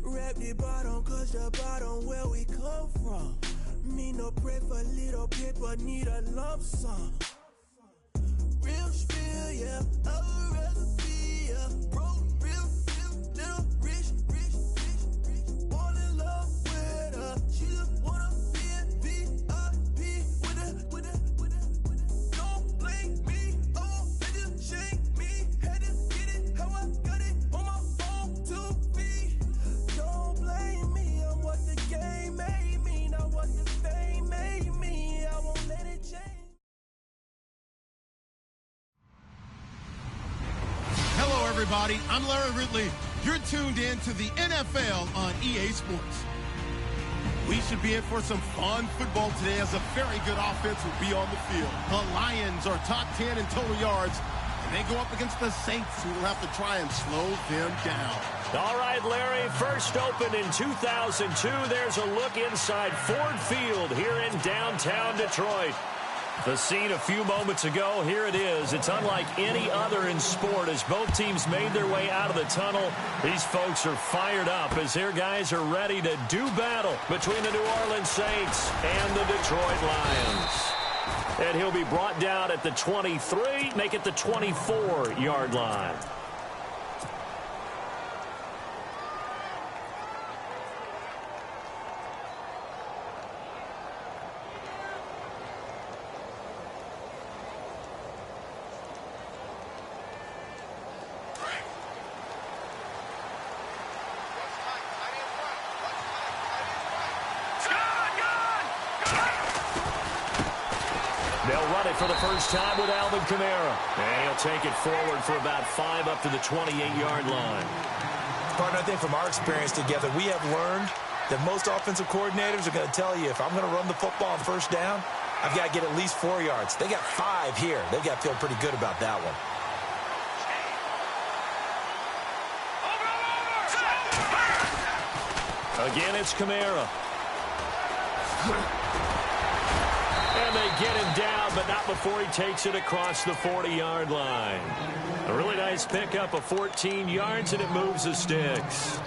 Rap the bottom, cause the bottom where we come from. Me no pray for little paper, need a lump sum. Real spill, yeah, I would rather be, yeah. Broke, real, little rich. All in love with her, she just wanna be a VIP with it. Don't blame me, oh, they just shake me. Had to get it, how I got it, on my phone to be. Don't blame me, I'm what the game made me, not what the fame made me. I won't let it change. Hello, everybody. I'm Larry Ridley. You're tuned in to the NFL on EA Sports. We should be in for some fun football today as a very good offense will be on the field. The Lions are top 10 in total yards, and they go up against the Saints, who will have to try and slow them down. All right, Larry, first opened in 2002. There's a look inside Ford Field here in downtown Detroit. The scene a few moments ago, here it is. It's unlike any other in sport as both teams made their way out of the tunnel. These folks are fired up as their guys are ready to do battle between the New Orleans Saints and the Detroit Lions. And he'll be brought down at the 23, make it the 24-yard line. For the first time with Alvin Kamara. And he'll take it forward for about 5 up to the 28-yard line. Partner, I think from our experience together, we have learned that most offensive coordinators are going to tell you, if I'm going to run the football on first down, I've got to get at least 4 yards. They got 5 here. They've got to feel pretty good about that one. Again, it's Kamara. And they get him down, but not before he takes it across the 40-yard line. A really nice pickup of 14 yards, and it moves the sticks.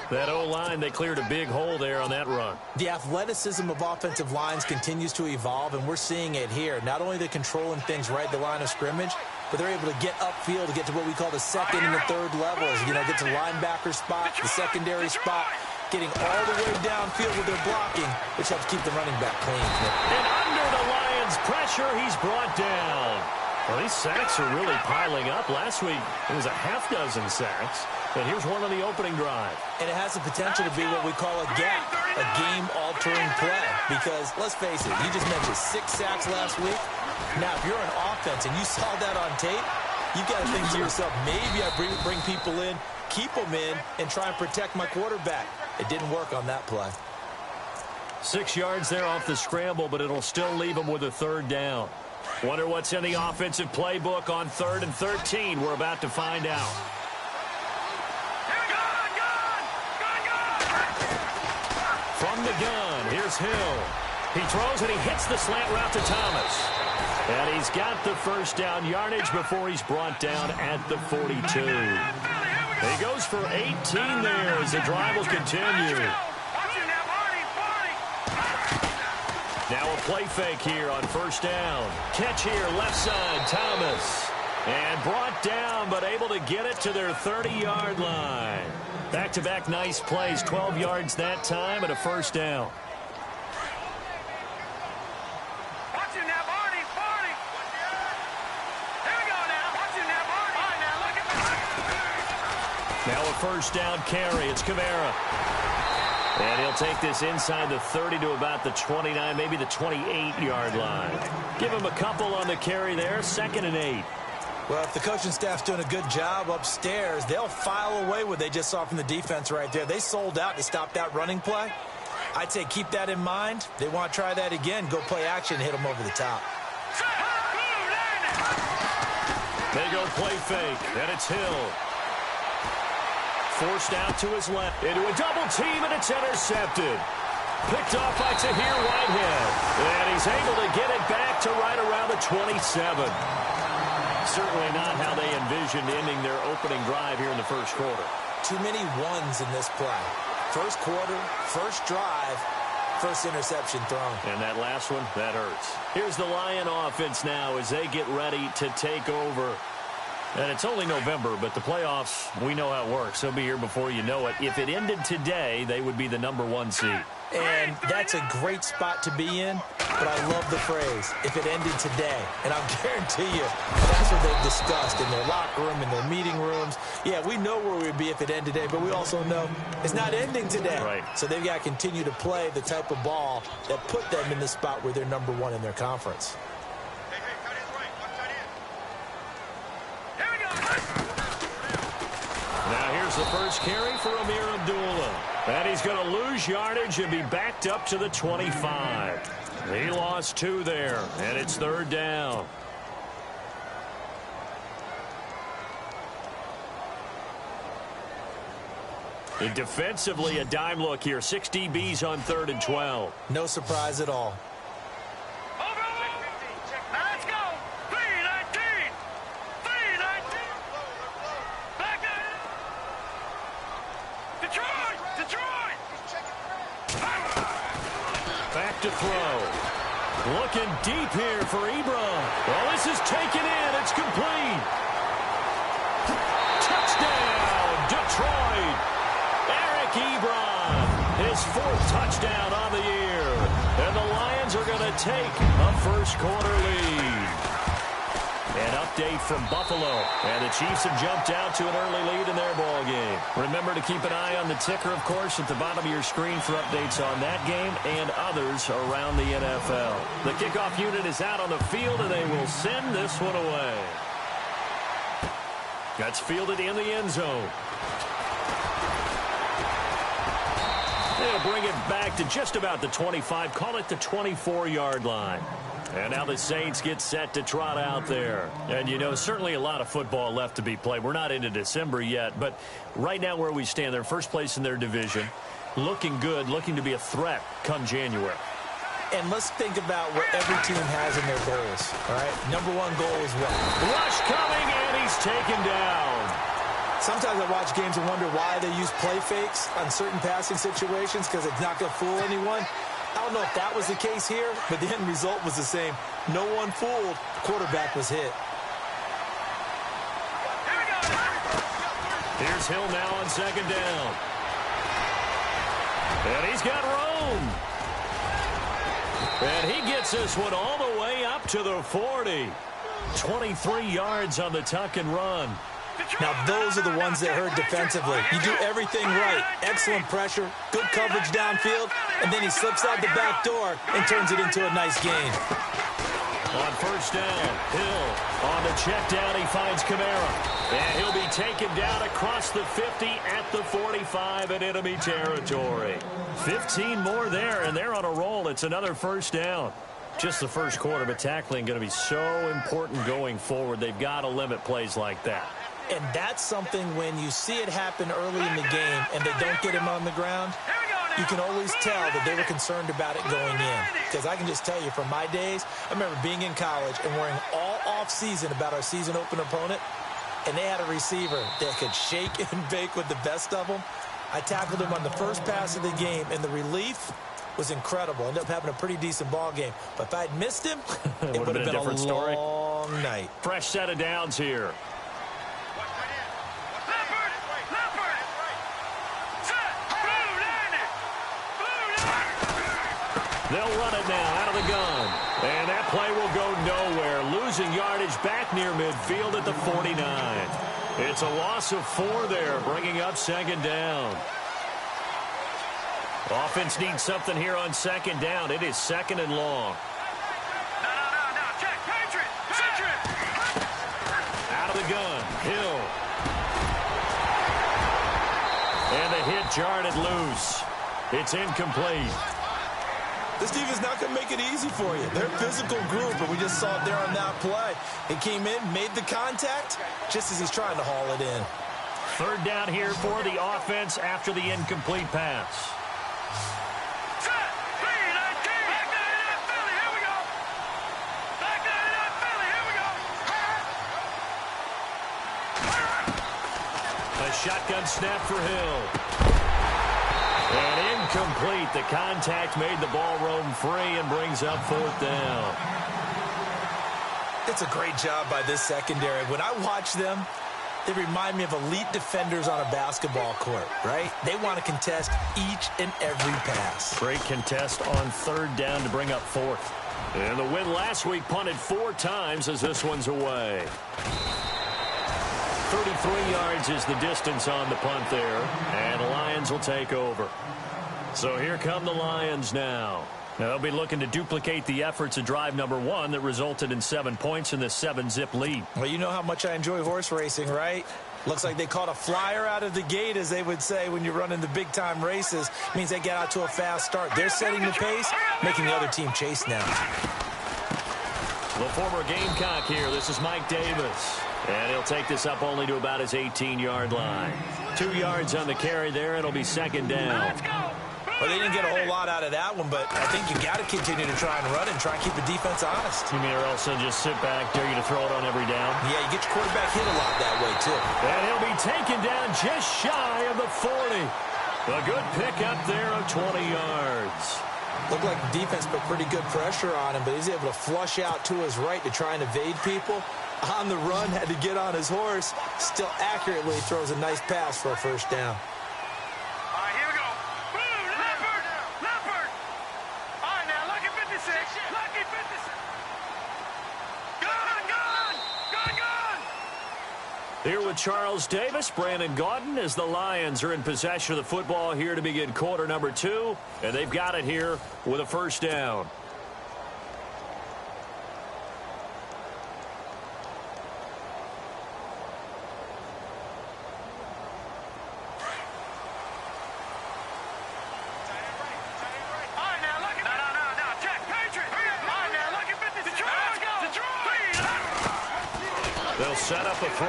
That O-line, they cleared a big hole there on that run. The athleticism of offensive lines continues to evolve, and we're seeing it here. Not only are they controlling things right at the line of scrimmage, but they're able to get upfield to get to what we call the second and the third levels. You know, get to the linebacker spot, the secondary spot, getting all the way downfield with their blocking, which helps keep the running back clean. And under the Lions' pressure, he's brought down. Well, these sacks are really piling up. Last week, it was a half-dozen sacks. And here's one on the opening drive. And it has the potential to be what we call a gap, a game-altering play. Because, let's face it, you just mentioned 6 sacks last week. Now, if you're an offense and you saw that on tape, you've got to think to yourself, maybe I bring people in, keep them in, and try and protect my quarterback. It didn't work on that play. 6 yards there off the scramble, but it'll still leave him with a third down. Wonder what's in the offensive playbook on 3rd and 13. We're about to find out. From the gun, here's Hill. He throws and he hits the slant route to Thomas. And he's got the first down yardage before he's brought down at the 42. He goes for 18 there as the drive will continue. Now a play fake here on first down. Catch here, left side, Thomas. And brought down, but able to get it to their 30-yard line. Back-to-back nice plays, 12 yards that time and a first down. Now a first down carry. It's Kamara. And he'll take this inside the 30 to about the 29, maybe the 28-yard line. Give him a couple on the carry there, 2nd and 8. Well, if the coaching staff's doing a good job upstairs, they'll file away what they just saw from the defense right there. They sold out to stop that running play. I'd say keep that in mind. They want to try that again, go play action and hit them over the top. They go play fake, and it's Hill. Forced out to his left into a double team, and it's intercepted. Picked off by Tahir Whitehead. And he's able to get it back to right around the 27. Certainly not how they envisioned ending their opening drive here in the first quarter. Too many ones in this play. First quarter, first drive, first interception thrown. And that last one, that hurts. Here's the Lion offense now as they get ready to take over. And it's only November, but the playoffs, we know how it works. They'll be here before you know it. If it ended today, they would be the #1 seed. And that's a great spot to be in, but I love the phrase, if it ended today. And I'll guarantee you, that's what they've discussed in their locker room, in their meeting rooms. Yeah, we know where we'd be if it ended today, but we also know it's not ending today. Right. So they've got to continue to play the type of ball that put them in the spot where they're #1 in their conference. Now here's the first carry for Amir Abdullah. And he's going to lose yardage and be backed up to the 25. He lost 2 there, and it's 3rd down. And defensively, a dime look here. 6 DBs on 3rd and 12. No surprise at all. Back to throw. Looking deep here for Ebron. Well, this is taken in. It's complete. Touchdown, Detroit. Eric Ebron, his 4th touchdown on the year. And the Lions are going to take a first quarter lead. An update from Buffalo. And the Chiefs have jumped out to an early lead in their ball game. Remember to keep an eye on the ticker, of course, at the bottom of your screen for updates on that game and others around the NFL. The kickoff unit is out on the field, and they will send this one away. That's fielded in the end zone. They'll bring it back to just about the 25. Call it the 24-yard line. And now the Saints get set to trot out there. And, you know, certainly a lot of football left to be played. We're not into December yet, but right now where we stand, they're first place in their division. Looking good, looking to be a threat come January. And let's think about what every team has in their goals, all right? #1 goal is what? Rush coming, and he's taken down. Sometimes I watch games and wonder why they use play fakes on certain passing situations because it's not going to fool anyone. I don't know if that was the case here, but the end result was the same. No one fooled. Quarterback was hit. Here's Hill now on 2nd down. And he's got room. And he gets this one all the way up to the 40. 23 yards on the tuck and run. Now, those are the ones that hurt defensively. You do everything right. Excellent pressure, good coverage downfield, and then he slips out the back door and turns it into a nice gain. On 1st down, Hill on the check down. He finds Kamara. And he'll be taken down across the 50 at the 45 in enemy territory. 15 more there, and they're on a roll. It's another 1st down. Just the first quarter, but tackling going to be so important going forward. They've got to limit plays like that. And that's something when you see it happen early in the game and they don't get him on the ground, you can always tell that they were concerned about it going in. Because I can just tell you from my days, I remember being in college and worrying all off-season about our season opener opponent, and they had a receiver that could shake and bake with the best of them. I tackled him on the first pass of the game, and the relief was incredible. Ended up having a pretty decent ball game. But if I'd missed him, it would have been a long night. Fresh set of downs here. They'll run it now out of the gun. And that play will go nowhere. Losing yardage back near midfield at the 49. It's a loss of 4 there, bringing up 2nd down. Offense needs something here on 2nd down. It is 2nd and long. No. Check. Patriot. Out of the gun. Hill. And the hit jarred it loose. It's incomplete. This defense not going to make it easy for you. They're a physical group, and we just saw it there on that play. He came in, made the contact, just as he's trying to haul it in. 3rd down here for the offense after the incomplete pass. A shotgun snap for Hill. Incomplete. The contact made the ball roam free and brings up 4th down. It's a great job by this secondary. When I watch them, they remind me of elite defenders on a basketball court, right? They want to contest each and every pass. Great contest on 3rd down to bring up 4th. And the win last week punted 4 times as this one's away. 33 yards is the distance on the punt there. And the Lions will take over. So here come the Lions now. Now they'll be looking to duplicate the efforts of drive number 1 that resulted in 7 points in the 7-zip lead. Well, you know how much I enjoy horse racing, right? Looks like they caught a flyer out of the gate, as they would say when you're running the big-time races. Means they get out to a fast start. They're setting the pace, making the other team chase now. The former Gamecock here. This is Mike Davis. And he'll take this up only to about his 18-yard line. 2 yards on the carry there. It'll be 2nd down. Let's go. Well, they didn't get a whole lot out of that one, but I think you got to continue to try and run and try and keep the defense honest. You mean or else they'll just sit back, dare you to throw it on every down? Yeah, you get your quarterback hit a lot that way, too. And he'll be taken down just shy of the 40. A good pickup there of 20 yards. Looked like the defense put pretty good pressure on him, but he's able to flush out to his right to try and evade people. On the run, had to get on his horse. Still accurately throws a nice pass for a 1st down. All right, here we go. Boom, Leopard. Leopard. All right, now, lucky 56. Lucky 56. Gone, gone. Gone, gone. Here with Charles Davis, Brandon Gaudin, as the Lions are in possession of the football here to begin quarter number 2. And they've got it here with a 1st down. They'll set up a throw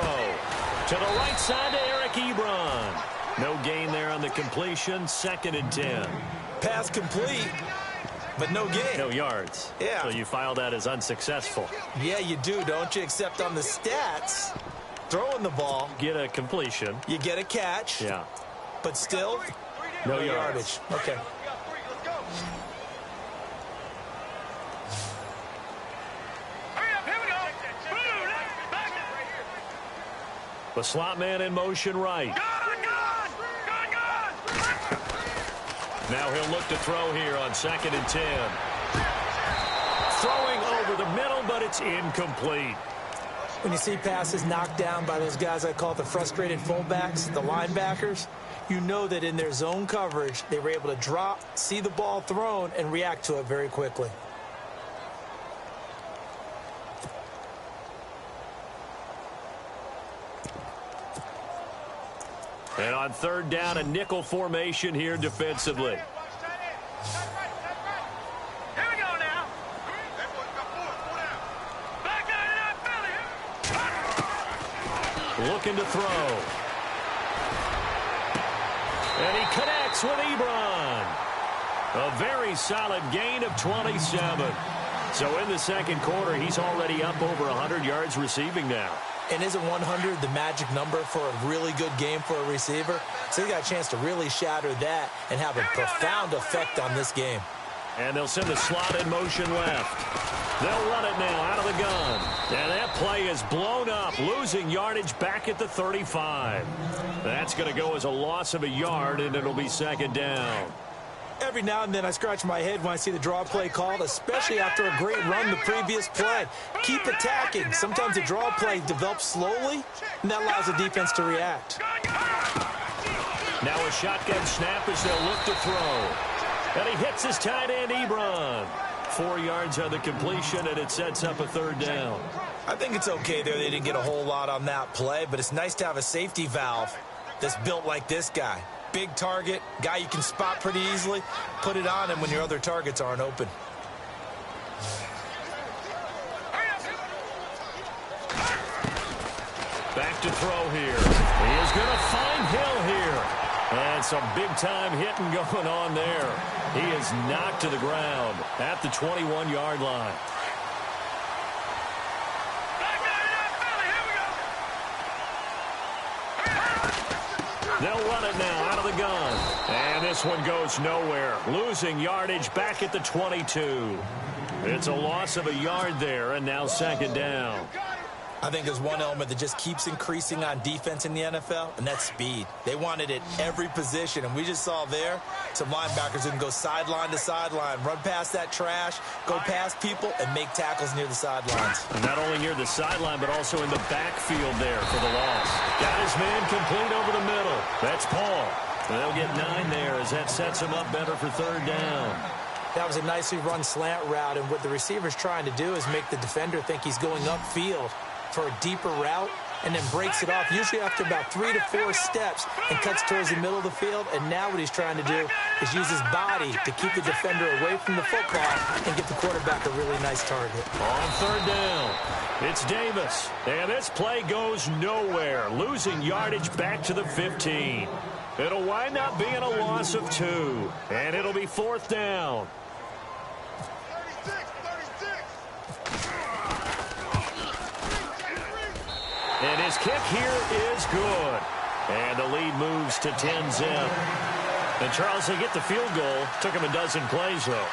to the right side to Eric Ebron. No gain there on the completion. 2nd and 10. Pass complete, but no gain. No yards. Yeah. So you file that as unsuccessful. Yeah, you do, don't you? Except on the stats, throwing the ball, Get a completion. you get a catch. Yeah. But still, No no yardage. yardage. Okay. The slot man in motion right. Now he'll look to throw here on 2nd and 10. Throwing over the middle, but it's incomplete. When you see passes knocked down by those guys I call the frustrated fullbacks, the linebackers, you know that in their zone coverage, they were able to drop, see the ball thrown, and react to it very quickly. And on 3rd down, a nickel formation here defensively. Here we go now. Back down, Looking to throw. And he connects with Ebron. A very solid gain of 27. So in the 2nd quarter, he's already up over 100 yards receiving now. And isn't 100 the magic number for a really good game for a receiver? So he got a chance to really shatter that and have a profound effect on this game. And they'll send the slot in motion left. They'll run it now out of the gun. And that play is blown up, losing yardage back at the 35. That's going to go as a loss of a yard, and it'll be 2nd down. Every now and then I scratch my head when I see the draw play called, especially after a great run the previous play. Keep attacking. Sometimes the draw play develops slowly, and that allows the defense to react. Now a shotgun snap as they'll look to throw. And he hits his tight end, Ebron. 4 yards on the completion, and it sets up a 3rd down. I think it's okay there. They didn't get a whole lot on that play, but it's nice to have a safety valve that's built like this guy. Big target, guy you can spot pretty easily. Put it on him when your other targets aren't open. Back to throw here. He is going to find Hill here. And some big-time hitting going on there. He is knocked to the ground at the 21-yard line. They'll run it now out of the gun. And this one goes nowhere. Losing yardage back at the 22. It's a loss of a yard there, and now second down. I think there's one element that just keeps increasing on defense in the NFL, and that's speed. They want it at every position, and we just saw there some linebackers who can go sideline to sideline, run past that trash, go past people, and make tackles near the sidelines. And not only near the sideline, but also in the backfield there for the loss. Got his man complete over the middle. That's Paul. They'll get 9 there as that sets him up better for third down. That was a nicely run slant route, and what the receiver's trying to do is make the defender think he's going upfield for a deeper route, and then breaks it off, usually after about 3 to 4 steps, and cuts towards the middle of the field. And now what he's trying to do is use his body to keep the defender away from the football and give the quarterback a really nice target. On third down, it's Davis, and this play goes nowhere, losing yardage back to the 15. It'll wind up being a loss of 2, and it'll be fourth down. And his kick here is good. And the lead moves to 10-zip. And Charles, they get the field goal. Took him a dozen plays, though.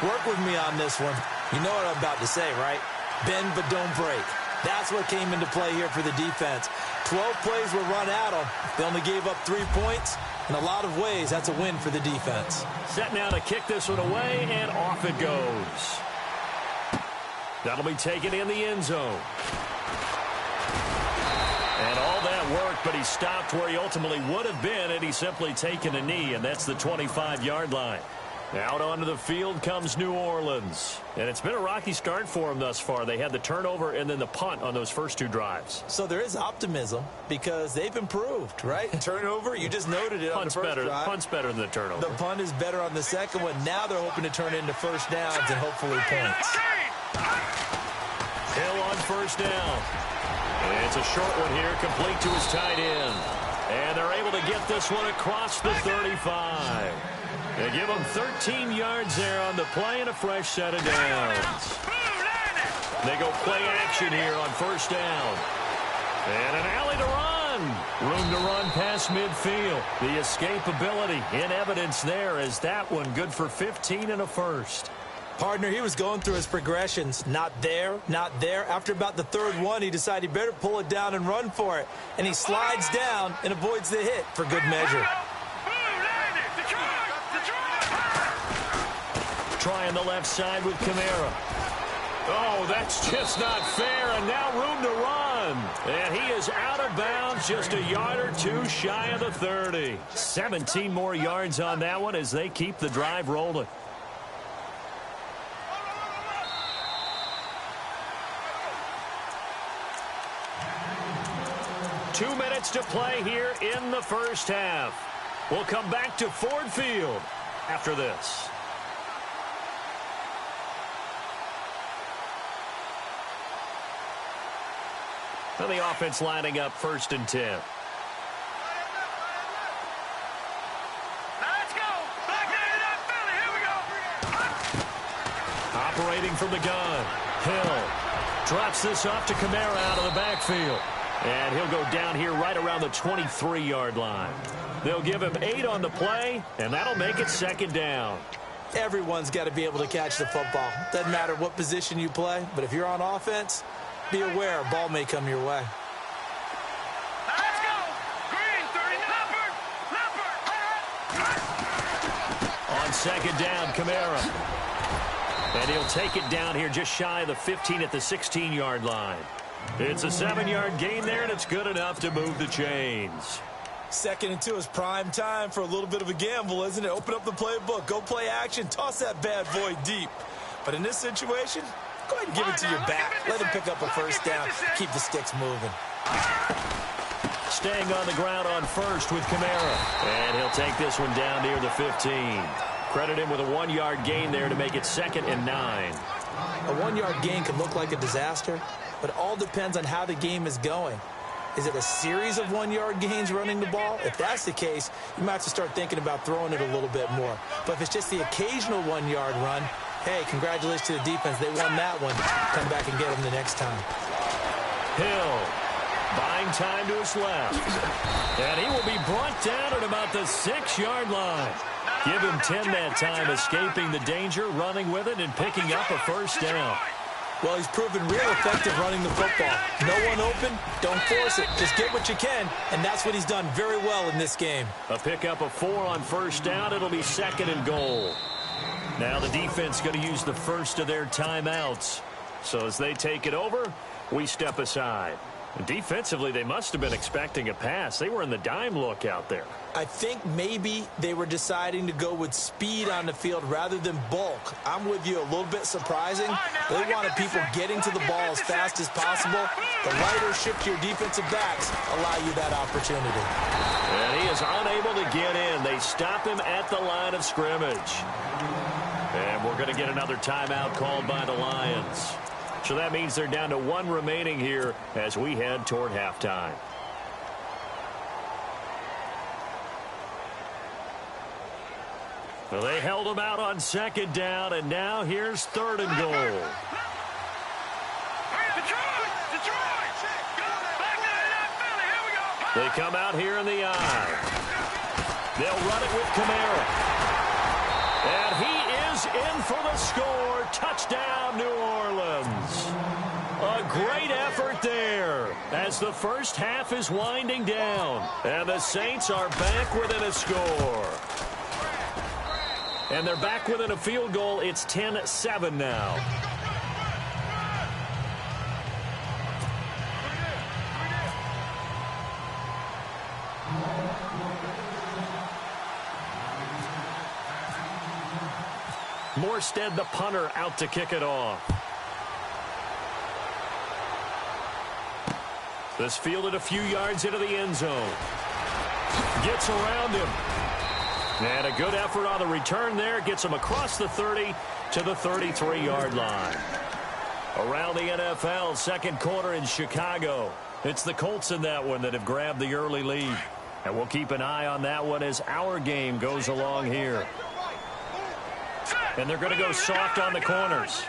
Work with me on this one. You know what I'm about to say, right? Bend but don't break. That's what came into play here for the defense. 12 plays were run at them. They only gave up 3 points. In a lot of ways, that's a win for the defense. Set now to kick this one away, and off it goes. That'll be taken in the end zone. And all that work, but he stopped where he ultimately would have been had he simply taken a knee, and that's the 25-yard line. Out onto the field comes New Orleans. And it's been a rocky start for them thus far. They had the turnover and then the punt on those first 2 drives. So there is optimism because they've improved, right? Turnover, you just noted it on the first drive. Punt's better than the turnover. The punt is better on the second one. Now they're hoping to turn it into first downs and hopefully points. Hill on first down. And it's a short one here, complete to his tight end. And they're able to get this one across the 35. They give him 13 yards there on the play and a fresh set of downs. They go play action here on first down. And an alley to run. Room to run past midfield. The escapability in evidence there as that one good for 15 and a first. Partner, he was going through his progressions. Not there, not there. After about the third one, he decided he better pull it down and run for it. And he slides down and avoids the hit for good measure. Trying the left side with Kamara. Oh, that's just not fair, and now room to run. And he is out of bounds, just a yard or 2 shy of the 30. 17 more yards on that one as they keep the drive rolling. Two minutes to play here in the first half. We'll come back to Ford Field after this. And the offense lining up first and 10. Let's go. Back into that belly. Here we go. Operating from the gun. Hill drops this off to Kamara out of the backfield. And he'll go down here right around the 23-yard line. They'll give him 8 on the play, and that'll make it second down. Everyone's got to be able to catch the football. Doesn't matter what position you play, but if you're on offense, be aware a ball may come your way. Let's go. Green, 30. Leopard. On second down, Kamara. And he'll take it down here just shy of the 15 at the 16-yard line. It's a 7-yard gain there, and it's good enough to move the chains. 2nd and 2 is prime time for a little bit of a gamble, isn't it? Open up the playbook, go play action, toss that bad boy deep. But in this situation, go ahead and give it to your back. Let him pick up a first down. Keep the sticks moving. Staying on the ground on first with Kamara. And he'll take this one down near the 15. Credit him with a 1-yard gain there to make it 2nd and 9. A 1-yard gain could look like a disaster, but it all depends on how the game is going. Is it a series of 1-yard gains running the ball? If that's the case, you might have to start thinking about throwing it a little bit more. But if it's just the occasional 1-yard run, hey, congratulations to the defense. They won that one. Come back and get them the next time. Hill buying time to his left. And he will be brought down at about the 6-yard line. Give him 10 that time, escaping the danger, running with it, and picking up a first down. Well, he's proven real effective running the football. No one open, don't force it. Just get what you can, and that's what he's done very well in this game. A pickup of 4 on first down. It'll be 2nd and goal. Now the defense going to use the first of their timeouts. So as they take it over, we step aside. And defensively, they must have been expecting a pass. They were in the dime look out there. I think maybe they were deciding to go with speed on the field rather than bulk. I'm with you, a little bit surprising. They wanted people getting to the ball as fast as possible. The lighter shift to your defensive backs allow you that opportunity. And he is unable to get in. They stop him at the line of scrimmage. And we're going to get another timeout called by the Lions. So that means they're down to 1 remaining here as we head toward halftime. Well, they held them out on 2nd down, and now here's 3rd and goal. They come out here in the eye. They'll run it with Kamara. And he is in for the score. Touchdown, New Orleans. A great effort there as the first half is winding down. And the Saints are back within a score. And they're back within a field goal. It's 10-7 now. Morstead, the punter, out to kick it off. This fielded a few yards into the end zone. Gets around him. And a good effort on the return there. Gets him across the 30 to the 33-yard line. Around the NFL, 2nd quarter in Chicago. It's the Colts in that one that have grabbed the early lead. And we'll keep an eye on that one as our game goes along here. And they're going to go soft on the corners.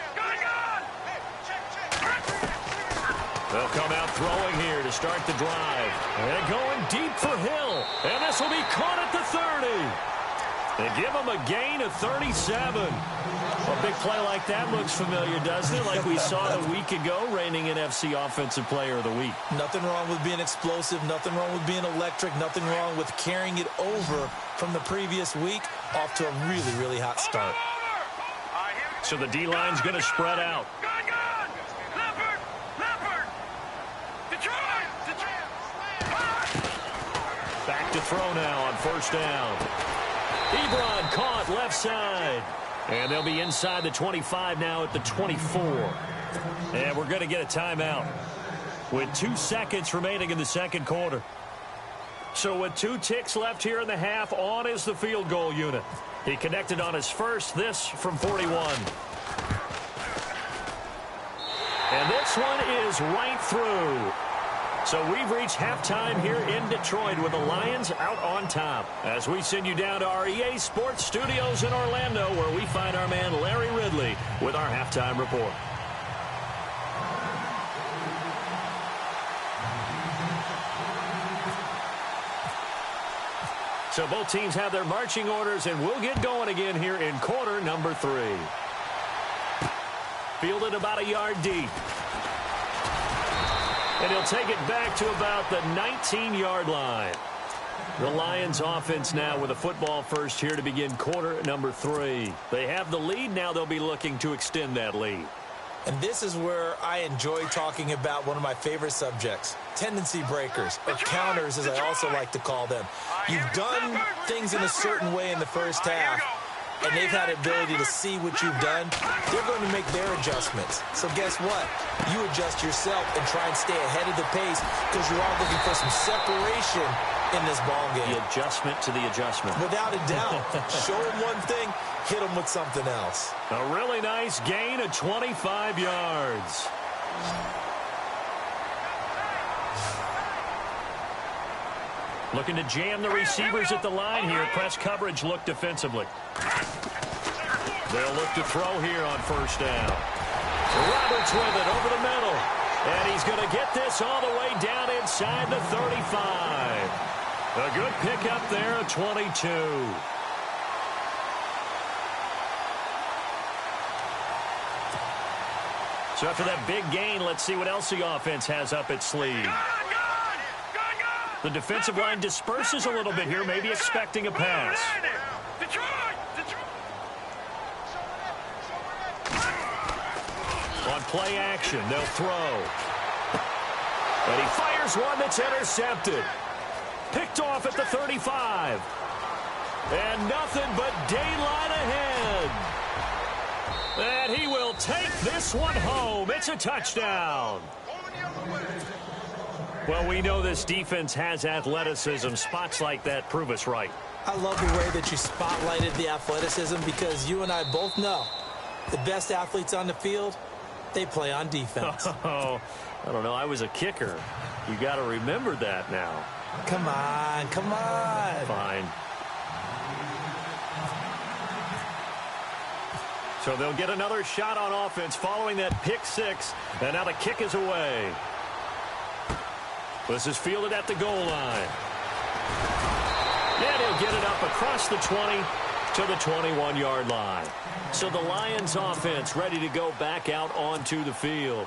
They'll come out throwing here to start the drive. And going deep for Hill. And this will be caught at the 30. They give him a gain of 37. A big play like that looks familiar, doesn't it? Like we saw a week ago, reigning NFC Offensive Player of the Week. Nothing wrong with being explosive. Nothing wrong with being electric. Nothing wrong with carrying it over from the previous week off to a really, really hot start. So the D-line's going to spread out. Back to throw now on first down. Ebron caught left side. And they'll be inside the 25 now at the 24. And we're going to get a timeout with 2 seconds remaining in the 2nd quarter. So with 2 ticks left here in the half, on is the field goal unit. He connected on his first, this from 41. And this one is right through. So we've reached halftime here in Detroit with the Lions out on top. As we send you down to our EA Sports Studios in Orlando, where we find our man Larry Ridley with our halftime report. So both teams have their marching orders, and we'll get going again here in quarter number 3. Fielded about a yard deep. And he'll take it back to about the 19-yard line. The Lions offense now with a football first here to begin quarter number 3. They have the lead. Now they'll be looking to extend that lead. And this is where I enjoy talking about one of my favorite subjects, tendency breakers, or counters as I also like to call them. You've done things in a certain way in the first half, and they've had the ability to see what you've done. They're going to make their adjustments. So guess what? You adjust yourself and try and stay ahead of the pace because you are looking for some separation in this ball game. The adjustment to the adjustment. Without a doubt. Show them one thing, hit them with something else. A really nice gain of 25 yards. Looking to jam the receivers at the line here. Press coverage look defensively. They'll look to throw here on first down. Roberts with it over the middle. And he's going to get this all the way down inside the 35. A good pickup there, a 22. So after that big gain, let's see what else the offense has up its sleeve. The defensive line disperses a little bit here, maybe expecting a pass. On play action, they'll throw. And he fires one that's intercepted. Picked off at the 35. And nothing but daylight ahead. And he will take this one home. It's a touchdown. Well, we know this defense has athleticism. Spots like that prove us right. I love the way that you spotlighted the athleticism because you and I both know the best athletes on the field, they play on defense. Oh, I don't know. I was a kicker. You got to remember that now. Come on, come on. Fine. So they'll get another shot on offense following that pick six. And now the kick is away. This is fielded at the goal line. And he'll get it up across the 20 to the 21-yard line. So the Lions offense ready to go back out onto the field.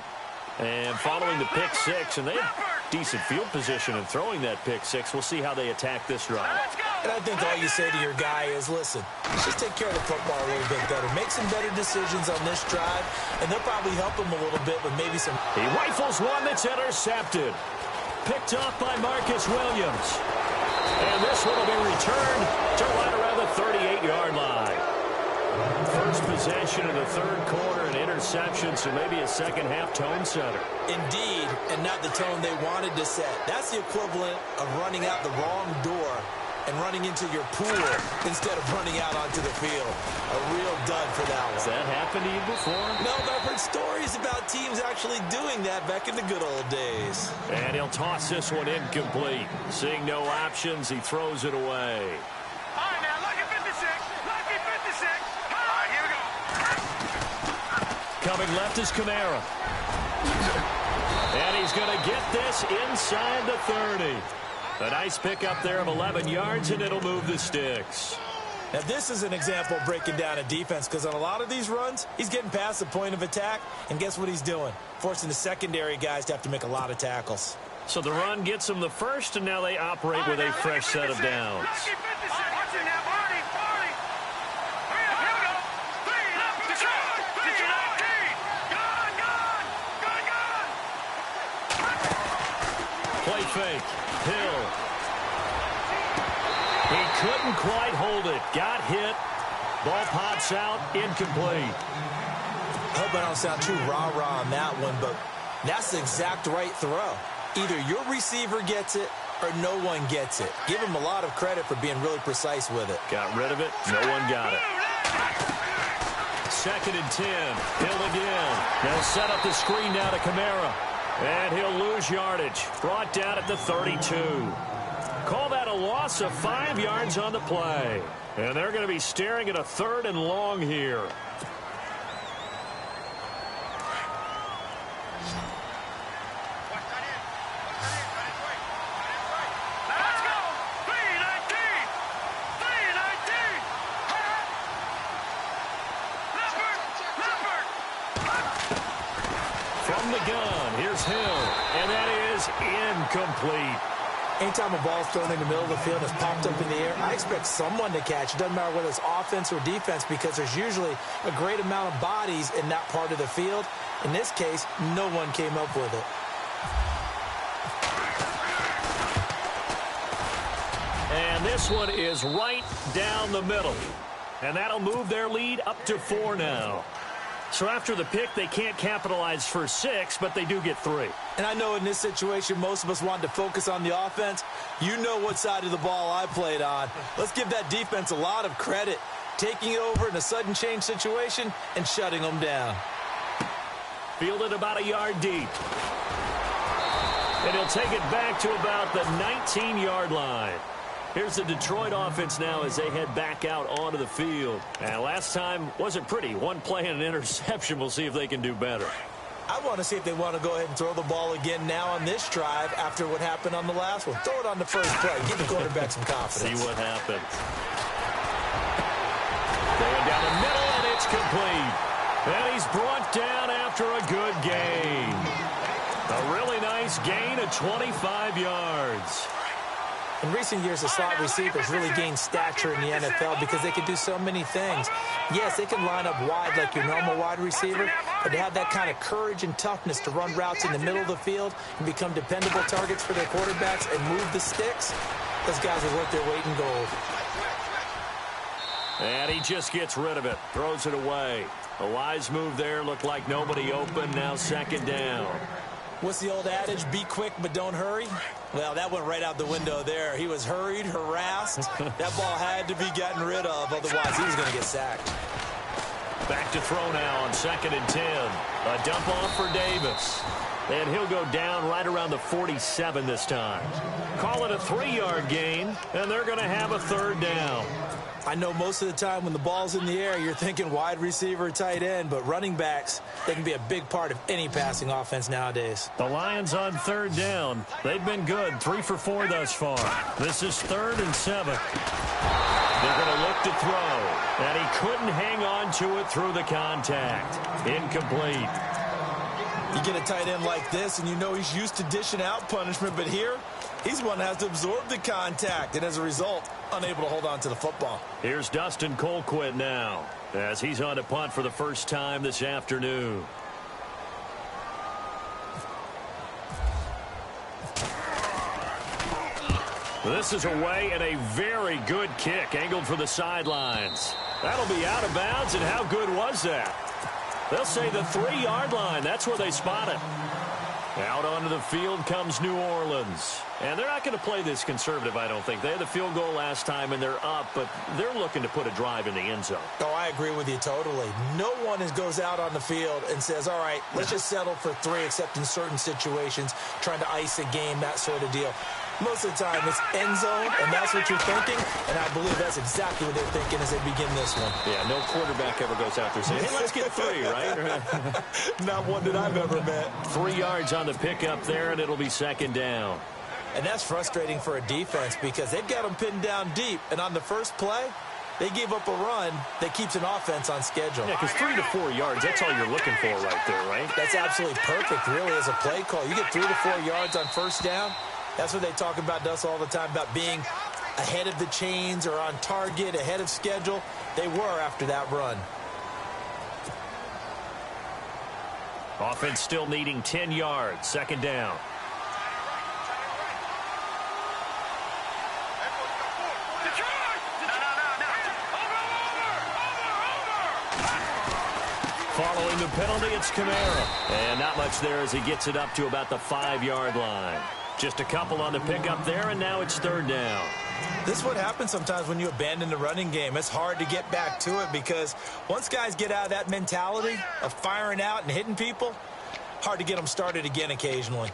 And following the pick six, and they have decent field position in throwing that pick six. We'll see how they attack this drive. And I think all you say to your guy is, listen, just take care of the football a little bit better. Make some better decisions on this drive, and they'll probably help him a little bit with maybe some... He rifles one that's intercepted. Picked off by Marcus Williams. And this one will be returned to right around the 38-yard line. First possession of the third quarter, an interception, so maybe a second-half tone setter. Indeed, and not the tone they wanted to set. That's the equivalent of running out the wrong door and running into your pool instead of running out onto the field. A real dud for that one. Has that happened to you before? No, but I've heard stories about teams actually doing that back in the good old days. And he'll toss this one incomplete. Seeing no options, he throws it away. All right, now, lucky 56. Lucky 56. All right, here we go. Coming left is Kamara. And he's going to get this inside the 30. A nice pickup there of 11 yards, and it'll move the sticks. Now, this is an example of breaking down a defense because on a lot of these runs, he's getting past the point of attack, and guess what he's doing? Forcing the secondary guys to have to make a lot of tackles. So the run gets them the first, and now they operate with a fresh set of downs. Lucky 56. Watch it now, Barney. Barney. Here we go. Detroit. Detroit. Gone, gone. Gone, gone. Play fake. Hill. He couldn't quite hold it. Got hit. Ball pops out. Incomplete. I hope I don't sound too rah-rah on that one, but that's the exact right throw. Either your receiver gets it or no one gets it. Give him a lot of credit for being really precise with it. Got rid of it. No one got it. 2nd and 10. Hill again. They'll set up the screen now to Kamara. And he'll lose yardage. Brought down at the 32. Call that a loss of 5 yards on the play. And they're going to be staring at a 3rd and long here. Let's go. 3-19. 3-19. Leopard. From the gun, here's Hill. And that is incomplete. Anytime a ball's thrown in the middle of the field and it's popped up in the air, I expect someone to catch. It doesn't matter whether it's offense or defense because there's usually a great amount of bodies in that part of the field. In this case, no one came up with it. And this one is right down the middle. And that'll move their lead up to 4 now. So after the pick, they can't capitalize for 6, but they do get 3. And I know in this situation, most of us wanted to focus on the offense. You know what side of the ball I played on. Let's give that defense a lot of credit, taking it over in a sudden change situation and shutting them down. Fielded about a yard deep. And he'll take it back to about the 19-yard line. Here's the Detroit offense now as they head back out onto the field. And last time wasn't pretty. One play and an interception. We'll see if they can do better. I want to see if they want to go ahead and throw the ball again now on this drive after what happened on the last one. Throw it on the first play. Give the quarterback some confidence. See what happens. Going down the middle, and it's complete. And he's brought down after a good gain. A really nice gain of 25 yards. In recent years, the slot receivers really gained stature in the NFL because they can do so many things. Yes, they can line up wide like your normal wide receiver, but they have that kind of courage and toughness to run routes in the middle of the field and become dependable targets for their quarterbacks and move the sticks. Those guys are worth their weight in gold. And he just gets rid of it, throws it away. A wise move there, looked like nobody open, now second down. What's the old adage? Be quick, but don't hurry. Well, that went right out the window there. He was hurried, harassed. That ball had to be gotten rid of, otherwise he was going to get sacked. Back to throw now on 2nd and 10. A dump off for Davis. And he'll go down right around the 47 this time. Call it a 3-yard gain, and they're going to have a 3rd down. I know most of the time when the ball's in the air, you're thinking wide receiver, tight end, but running backs, they can be a big part of any passing offense nowadays. The Lions on 3rd down. They've been good, 3 for 4 thus far. This is 3rd and 7. They're going to look to throw, and he couldn't hang on to it through the contact. Incomplete. You get a tight end like this, and you know he's used to dishing out punishment, but here, he's one that has to absorb the contact, and as a result, unable to hold on to the football. Here's Dustin Colquitt now, as he's on to punt for the first time this afternoon. This is away, and a very good kick, angled for the sidelines. That'll be out of bounds, and how good was that? They'll say the 3-yard line. That's where they spot it. Out onto the field comes New Orleans. And they're not going to play this conservative, I don't think. They had the field goal last time, and they're up, but they're looking to put a drive in the end zone. Oh, I agree with you totally. No one goes out on the field and says, all right, let's just settle for 3, except in certain situations, trying to ice a game, that sort of deal. Most of the time, it's end zone, and that's what you're thinking, and I believe that's exactly what they're thinking as they begin this one. Yeah, no quarterback ever goes out there saying, hey, let's get 3, right? Not one that I've ever met. 3 yards on the pickup there, and it'll be 2nd down. And that's frustrating for a defense because they've got them pinned down deep, and on the first play, they gave up a run that keeps an offense on schedule. Yeah, because 3 to 4 yards, that's all you're looking for right there, right? That's absolutely perfect, really, as a play call. You get 3 to 4 yards on first down. That's what they talk about us all the time, about being ahead of the chains or on target, ahead of schedule. They were after that run. Offense still needing 10 yards, 2nd down. Following the penalty, it's Kamara. And not much there as he gets it up to about the 5-yard line. Just a couple on the pickup there, and now it's 3rd down. This is what happens sometimes when you abandon the running game. It's hard to get back to it because once guys get out of that mentality of firing out and hitting people, hard to get them started again occasionally.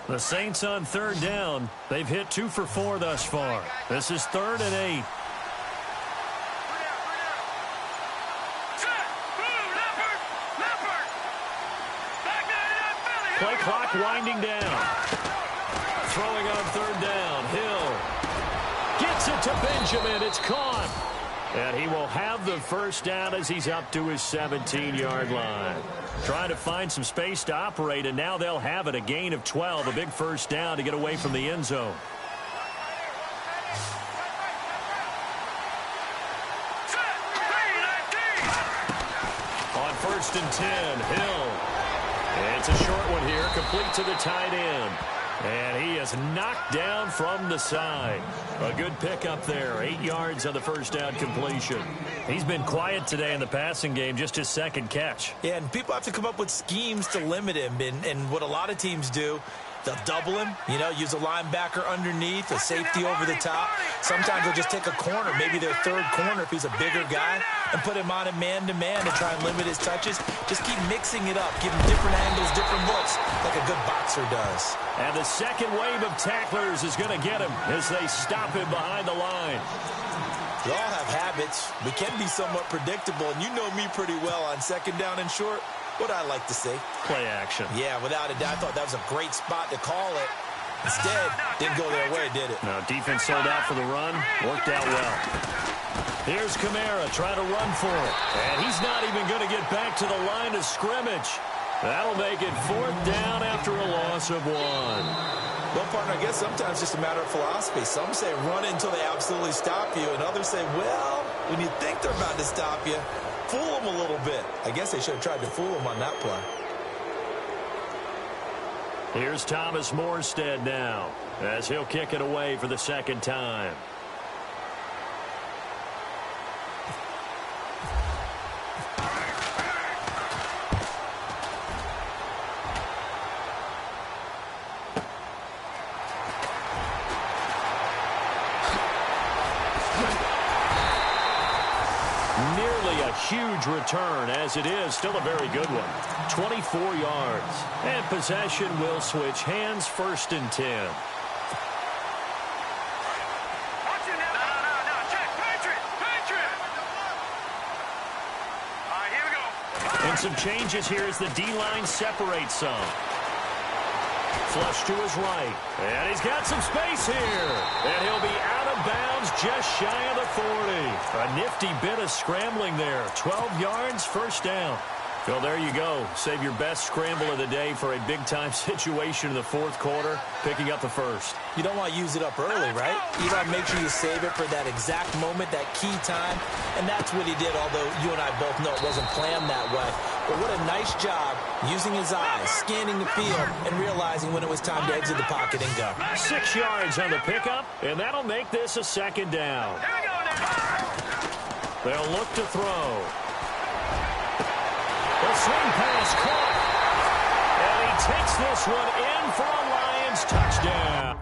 The Saints on 3rd down. They've hit 2 for 4 thus far. This is 3rd and 8. Play clock winding down. Throwing on 3rd down. Hill gets it to Benjamin. It's caught. And he will have the first down as he's up to his 17-yard line. Trying to find some space to operate, and now they'll have it. A gain of 12, a big first down to get away from the end zone. On 1st and 10, Hill. And it's a short one here, complete to the tight end. And he is knocked down from the side. A good pickup there, 8 yards on the first down completion. He's been quiet today in the passing game, just his 2nd catch. Yeah, and people have to come up with schemes to limit him. And what a lot of teams do, they'll double him, use a linebacker underneath, a safety over the top. Sometimes they'll just take a corner, maybe their 3rd corner if he's a bigger guy, and put him on a man-to-man to try and limit his touches. Just keep mixing it up, give him different angles, different looks, like a good boxer does. And the second wave of tacklers is going to get him as they stop him behind the line. We all have habits. We can be somewhat predictable, and you know me pretty well on 2nd down and short. What I like to say. Play action. Yeah, without a doubt. I thought that was a great spot to call it. Instead, didn't go their way, did it? Now, defense sold out for the run. Worked out well. Here's Kamara trying to run for it. And he's not even going to get back to the line of scrimmage. That'll make it 4th down after a loss of 1. Well, partner, I guess sometimes it's just a matter of philosophy. Some say run it until they absolutely stop you, and others say, well, when you think they're about to stop you, fool them a little bit. I guess they should have tried to fool them on that play. Here's Thomas Morstead now, as he'll kick it away for the 2nd time. Huge return, as it is still a very good one. 24 yards. And possession will switch hands, 1st and 10. Watch it now. No. Check. Patriot. All right, here we go. And some changes here as the D-line separates some. Flush to his right. And he's got some space here. And he'll be out of bounds just shy of the 40. A nifty bit of scrambling there. 12 yards, 1st down. Well, there you go. Save your best scramble of the day for a big-time situation in the 4th quarter, picking up the 1st. You don't want to use it up early, right? You want to make sure you save it for that exact moment, that key time. And that's what he did, although you and I both know it wasn't planned that way. But what a nice job using his eyes, scanning the field, and realizing when it was time to exit the pocket and go. 6 yards on the pickup, and that'll make this a 2nd down. Here we go now. They'll look to throw. The swing pass caught. And he takes this one in for a Lions touchdown.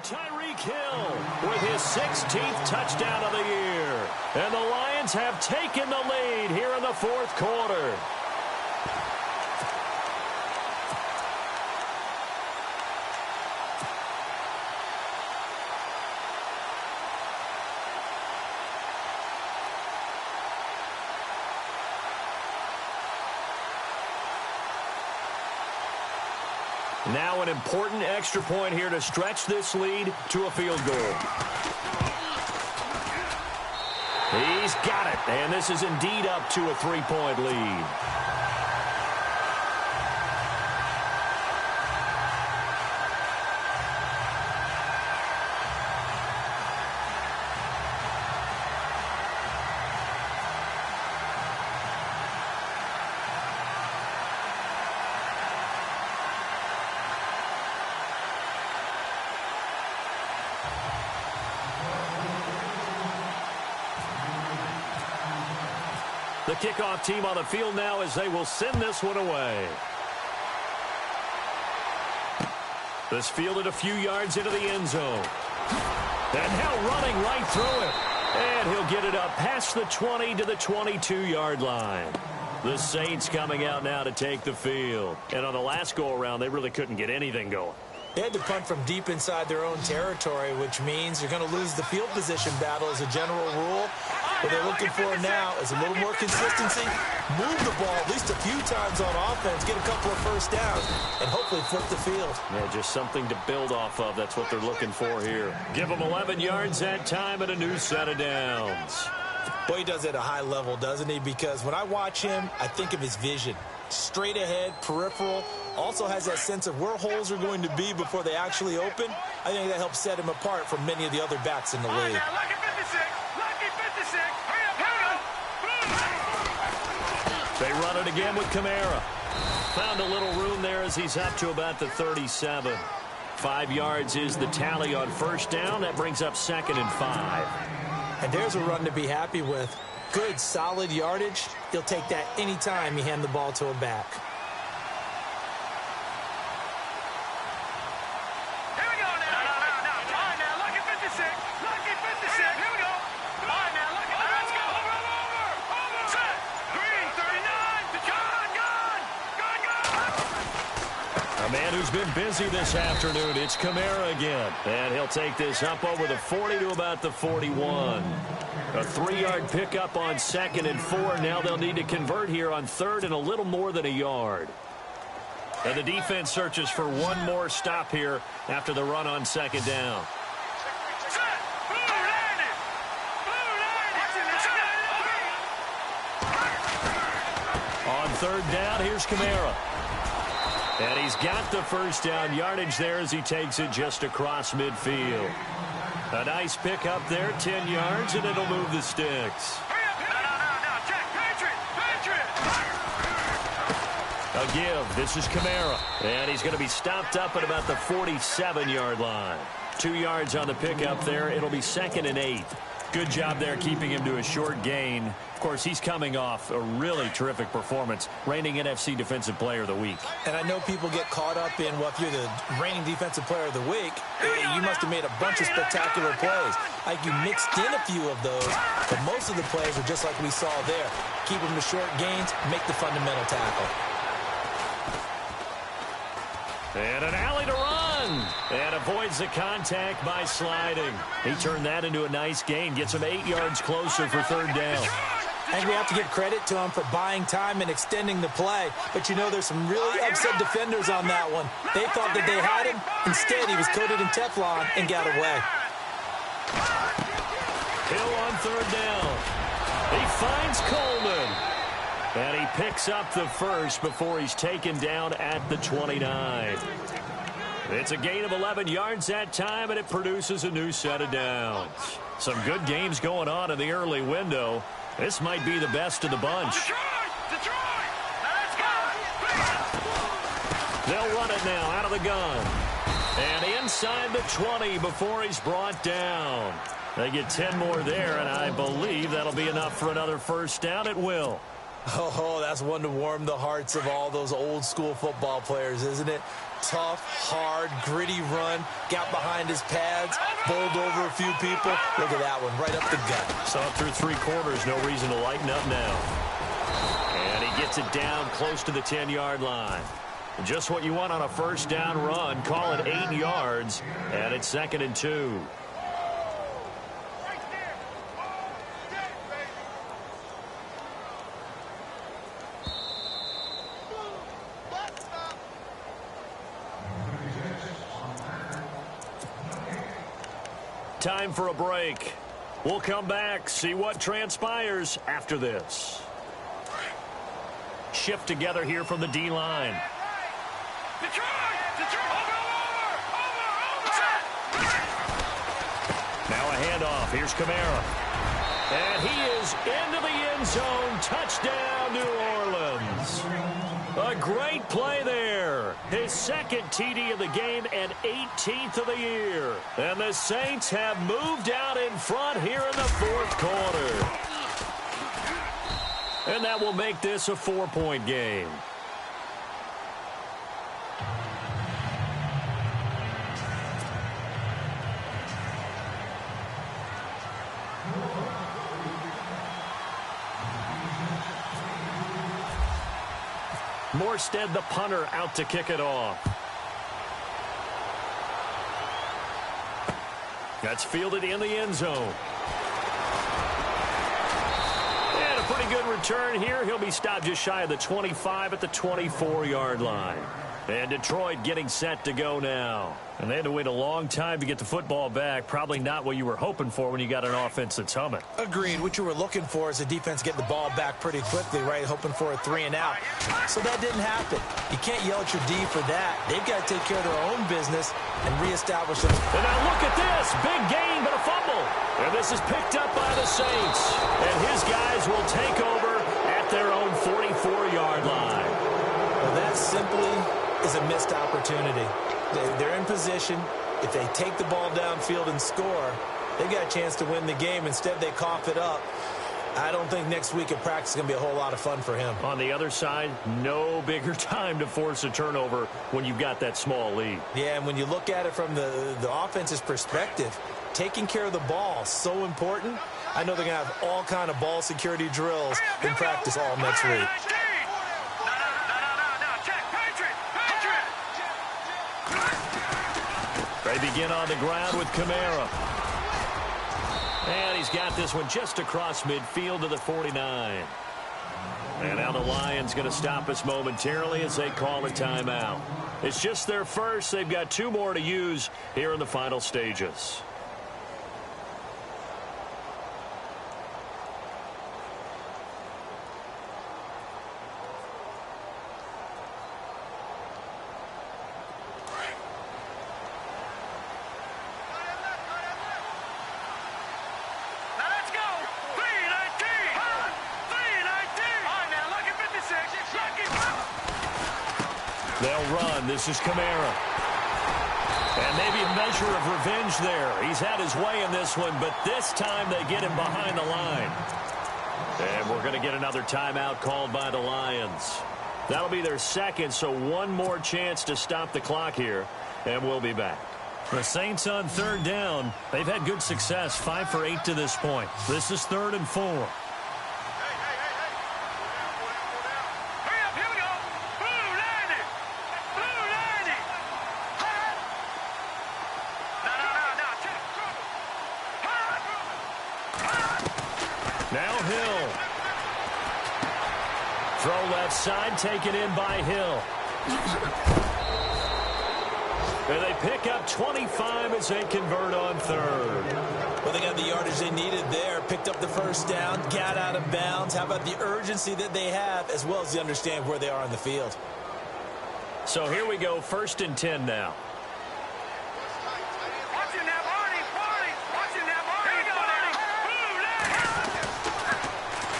Tyreek Hill with his 16th touchdown of the year. And the Lions have taken the lead here in the 4th quarter. Now an important extra point here to stretch this lead to a field goal. He's got it, and this is indeed up to a 3-point lead. The kickoff team on the field now as they will send this one away. This fielded a few yards into the end zone. And now running right through it. And he'll get it up past the 20 to the 22-yard line. The Saints coming out now to take the field. And on the last go-around, they really couldn't get anything going. They had to punt from deep inside their own territory, which means you're going to lose the field position battle as a general rule. What they're looking for now is a little more consistency, move the ball at least a few times on offense, get a couple of first downs, and hopefully flip the field. Yeah, just something to build off of. That's what they're looking for here. Give them 11 yards that time and a new set of downs. Boy, he does it at a high level, doesn't he? Because when I watch him, I think of his vision. Straight ahead, peripheral, also has that sense of where holes are going to be before they actually open. I think that helps set him apart from many of the other backs in the league. Now, lucky 56. Lucky 56. Hurry up. They run it again with Kamara. Found a little room there as he's up to about the 37. 5 yards is the tally on first down. That brings up 2nd and 5. And there's a run to be happy with. good, solid yardage, he'll take that anytime you hand the ball to him back. Here we go now. No. All right, now, lucky 56. Lucky 56. Here we go. All right, now, lucky. Let's go. Over. Set. Green, 39. Gone. A man who's been busy this afternoon. It's Kamara again. And he'll take this up over the 40 to about the 41. A 3-yard pickup on 2nd and 4. Now they'll need to convert here on 3rd and a little more than a yard. And the defense searches for one more stop here after the run on 2nd down. Set. Blue landed. On 3rd down, here's Kamara. And he's got the first down yardage there as he takes it just across midfield. A nice pick up there, 10 yards, and it'll move the sticks. No. Check. Patriot. A give. This is Kamara. And he's going to be stopped up at about the 47-yard line. 2 yards on the pickup there. It'll be 2nd and 8. Good job there keeping him to a short gain. Of course, he's coming off a really terrific performance, reigning NFC Defensive Player of the Week. And I know people get caught up in, well, if you're the reigning Defensive Player of the Week, you must have made a bunch of spectacular plays. Like you mixed in a few of those, but most of the plays are just like we saw there. Keep them to short gains, make the fundamental tackle. And an alley to run. And avoids the contact by sliding. He turned that into a nice gain. Gets him 8 yards closer for 3rd down. And we have to give credit to him for buying time and extending the play. But you know, there's some really upset defenders on that one. They thought that they had him. Instead, he was coated in Teflon and got away. Hill on 3rd down. He finds Coleman. And he picks up the first before he's taken down at the 29. It's a gain of 11 yards that time, and it produces a new set of downs. Some good games going on in the early window. This might be the best of the bunch. Detroit. Let's go. They'll run it now out of the gun. And inside the 20 before he's brought down. They get 10 more there, and I believe that'll be enough for another first down. It will. Oh, that's one to warm the hearts of all those old-school football players, isn't it? Tough, hard, gritty run, got behind his pads, bowled over a few people. Look at that one, right up the gut. Saw it through 3 quarters, no reason to lighten up now. And he gets it down close to the 10-yard line. Just what you want on a first down run. Call it 8 yards, and it's 2nd and 2. Time for a break. We'll come back, see what transpires after this. Shift together here from the D-line. Detroit. Now a handoff. Here's Kamara. And he is into the end zone. Touchdown, New Orleans. A great play there. His 2nd TD of the game and 18th of the year. And the Saints have moved out in front here in the 4th quarter. And that will make this a 4-point game. Morstead, the punter, out to kick it off. That's fielded in the end zone. And a pretty good return here. He'll be stopped just shy of the 25 at the 24-yard line. And Detroit getting set to go now. And they had to wait a long time to get the football back. Probably not what you were hoping for when you got an offense that's humming. Agreed. What you were looking for is the defense getting the ball back pretty quickly, right? Hoping for a 3 and out. So that didn't happen. You can't yell at your D for that. They've got to take care of their own business and reestablish them. And now look at this. Big gain, but a fumble. And this is picked up by the Saints. And his guys will take over at their own 44-yard line. Well, that simply is a missed opportunity. They're in position. If they take the ball downfield and score, they've got a chance to win the game. Instead, they cough it up. I don't think next week at practice is going to be a whole lot of fun for him. On the other side, no bigger time to force a turnover when you've got that small lead. Yeah, and when you look at it from the offense's perspective, taking care of the ball is so important. I know they're going to have all kind of ball security drills in practice all next week. They begin on the ground with Kamara. And he's got this one just across midfield to the 49. And now the Lions going to stop us momentarily as they call a timeout. It's just their first. They've got 2 more to use here in the final stages. They'll run. This is Kamara. And maybe a measure of revenge there. He's had his way in this one, but this time they get him behind the line. And we're going to get another timeout called by the Lions. That'll be their second, so one more chance to stop the clock here, and we'll be back. The Saints on 3rd down. They've had good success, 5 for 8 to this point. This is 3rd and 4. Now Hill. Throw left side, taken in by Hill. And they pick up 25 as they convert on 3rd. Well, they got the yardage they needed there. Picked up the first down, got out of bounds. How about the urgency that they have, as well as they understand where they are on the field? So here we go, 1st and 10 now.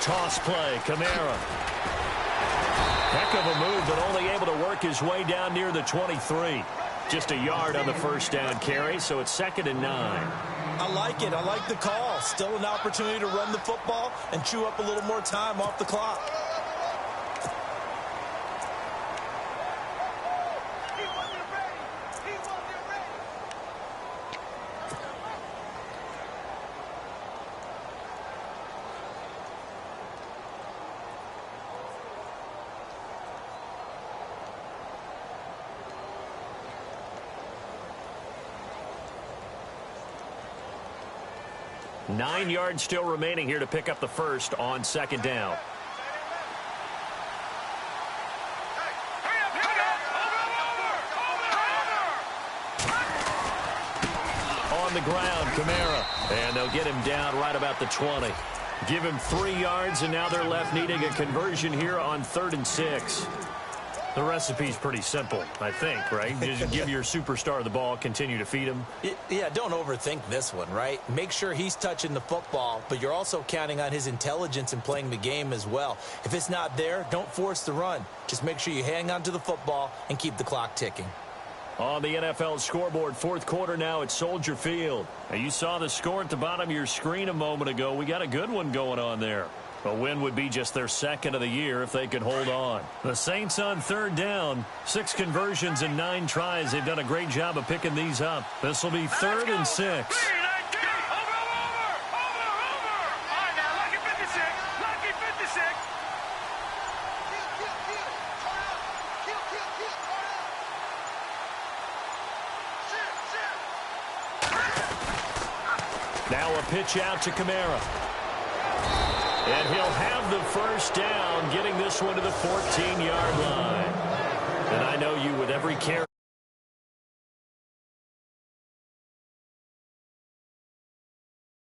Toss play, Kamara. Heck of a move, but only able to work his way down near the 23. Just a yard on the first down carry, so it's 2nd and 9. I like it. I like the call. Still an opportunity to run the football and chew up a little more time off the clock. Nine yards still remaining here to pick up the first on 2nd down. On the ground, Kamara. And they'll get him down right about the 20. Give him 3 yards, and now they're left needing a conversion here on 3rd and 6. The recipe's pretty simple, I think, right? Just give your superstar the ball, continue to feed him. Yeah, don't overthink this one, right? Make sure he's touching the football, but you're also counting on his intelligence in playing the game as well. If it's not there, don't force the run. Just make sure you hang on to the football and keep the clock ticking. On the NFL scoreboard, 4th quarter now at Soldier Field. Now, you saw the score at the bottom of your screen a moment ago. We got a good one going on there. A win would be just their 2nd of the year if they could hold on. The Saints on 3rd down. 6 conversions and 9 tries. They've done a great job of picking these up. This will be 3rd and 6. Now a pitch out to Kamara. And he'll have the first down, getting this one to the 14-yard line. And I know you, with every carry.